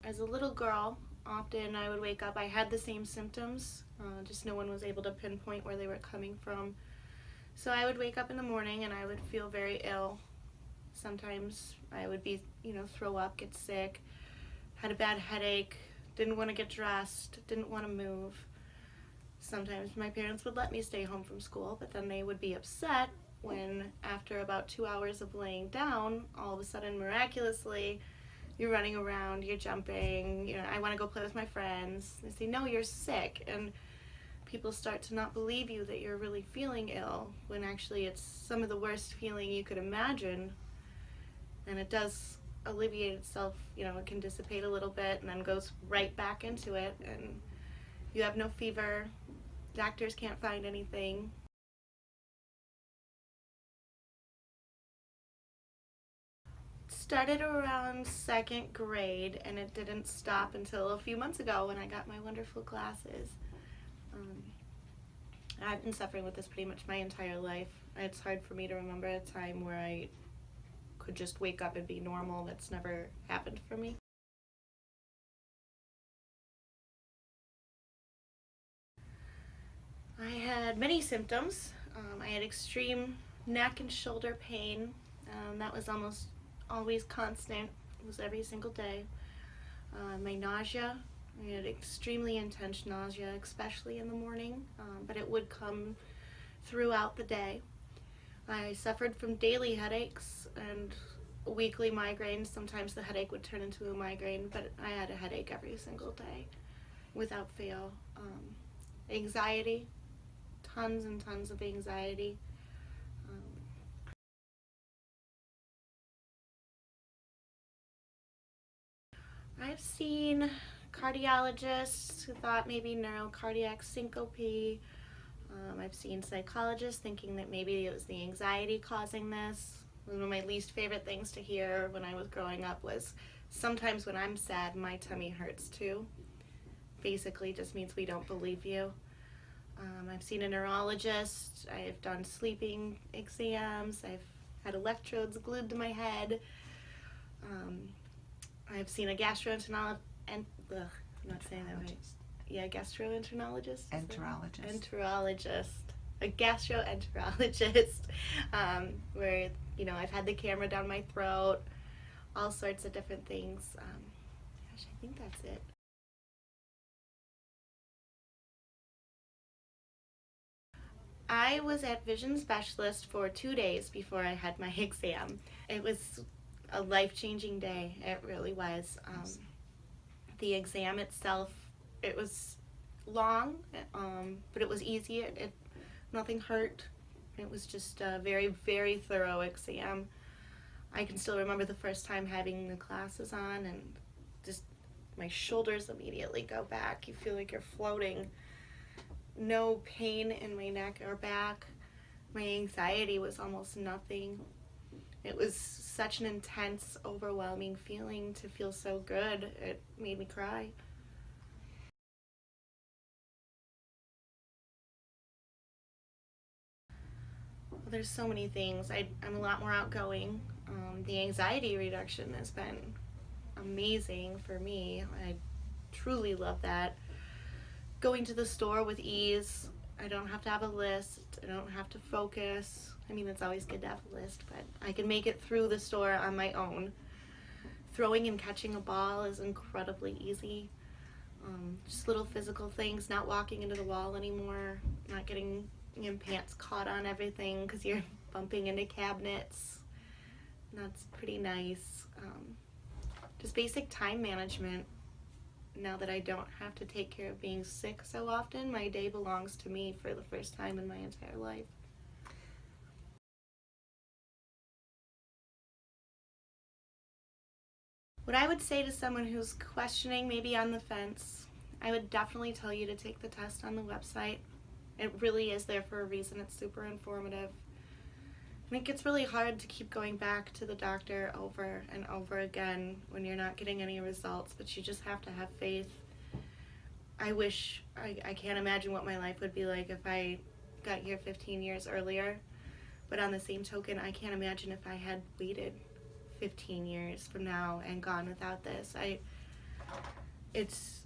As a little girl, often I would wake up, I had the same symptoms, just no one was able to pinpoint where they were coming from. So I would wake up in the morning and I would feel very ill. Sometimes I would be, throw up, get sick, had a bad headache, didn't want to get dressed, didn't want to move. Sometimes my parents would let me stay home from school, but then they would be upset when after about 2 hours of laying down, all of a sudden, miraculously, you're running around, you're jumping, I want to go play with my friends. They say, no, you're sick. And people start to not believe you that you're really feeling ill, when actually it's some of the worst feeling you could imagine. And it does alleviate itself, it can dissipate a little bit and then goes right back into it. And you have no fever, doctors can't find anything. Started around 2nd grade, and it didn't stop until a few months ago when I got my wonderful glasses. I've been suffering with this pretty much my entire life. It's hard for me to remember a time where I could just wake up and be normal. That's never happened for me. I had many symptoms. I had extreme neck and shoulder pain. That was almost always constant. It was every single day. My nausea. I had extremely intense nausea, especially in the morning, but it would come throughout the day. I suffered from daily headaches and weekly migraines. Sometimes the headache would turn into a migraine, but I had a headache every single day without fail. Anxiety, tons and tons of anxiety. I've seen cardiologists who thought maybe neurocardiac syncope. I've seen psychologists thinking that maybe it was the anxiety causing this. One of my least favorite things to hear when I was growing up was, sometimes when I'm sad, my tummy hurts too. Basically just means we don't believe you. I've seen a neurologist. I've done sleeping exams. I've had electrodes glued to my head. I've seen a gastroenterologist. I'm not saying that right. Yeah, gastroenterologist. Enterologist. A gastroenterologist, where I've had the camera down my throat, all sorts of different things. Gosh, I think that's it. I was at Vision Specialist for 2 days before I had my exam. It was a life-changing day. It really was. The exam itself, it was long, but it was easy. Nothing hurt. It was just a very, very thorough exam. I can still remember the first time having the glasses on, and just my shoulders immediately go back. You feel like you're floating. No pain in my neck or back. My anxiety was almost nothing. It was such an intense, overwhelming feeling to feel so good. It made me cry. Well, there's so many things. I'm a lot more outgoing. The anxiety reduction has been amazing for me. I truly love that. Going to the store with ease. I don't have to have a list. I don't have to focus. I mean, it's always good to have a list, but I can make it through the store on my own. Throwing and catching a ball is incredibly easy. Just little physical things, not walking into the wall anymore, not getting your pants caught on everything because you're bumping into cabinets. That's pretty nice. Just basic time management. Now that I don't have to take care of being sick so often, my day belongs to me for the first time in my entire life. What I would say to someone who's questioning, maybe on the fence, I would definitely tell you to take the test on the website. It really is there for a reason. It's super informative. And it gets really hard to keep going back to the doctor over and over again when you're not getting any results, but you just have to have faith. I can't imagine what my life would be like if I got here 15 years earlier, but on the same token, I can't imagine if I had waited 15 years from now and gone without this. it's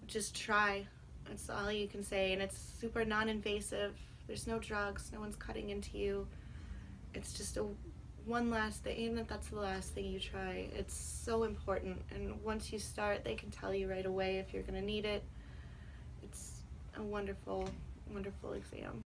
just try. That's all you can say, and it's super non-invasive. There's no drugs, no one's cutting into you. It's just one last thing, even if that's the last thing you try. It's so important, and once you start, they can tell you right away if you're going to need it. It's a wonderful, wonderful exam.